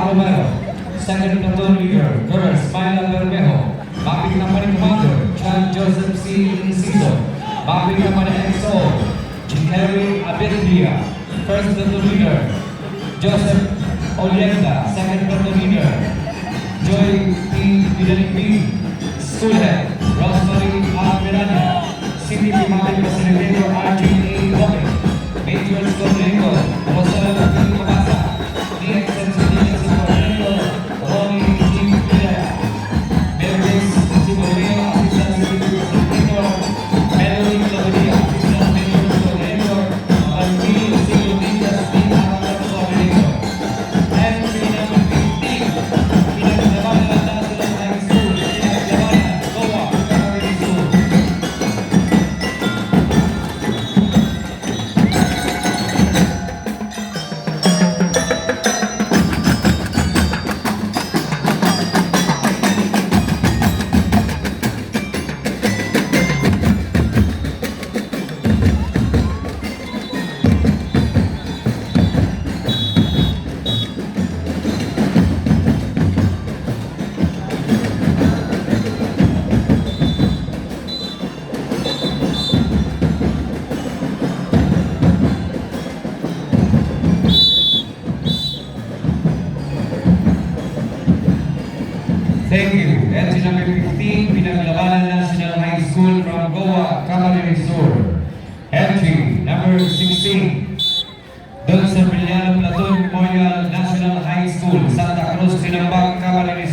Romero. Second platoon leader, Girls, Myla Bermejo. Mapping naman ni Commander, John Joseph C. Inciso. Mapping naman ni XO, Chikeri Abitlia. First platoon leader, Joseph Olienda. Second platoon leader, Joy P. Vidalipin. School Head, Rosemary R. Miranda. City Mapping Facilitator, R.J.A. Hoppe. Major Scorrego, Rosella P. Mabasa. DXM City Scorrego, Ronnie G. Vidal. Mervis Simoleo, Assistant City Facilitator. Melody Claudia, Assistant Major Scorrego. Alvin Sigurdindas, D. Amateur Coordinator. Entry number 15, Pinaglabanan National High School, Pinaglabanan, Goa, Camarines Sur. Thank you. Entry number 15, Pinaglabanan National High School from Goa, Camarines Sur. Entry number 16, Don Serpiliano Platoon Memorial National High School, Santa Cruz, Sinambang, Camarines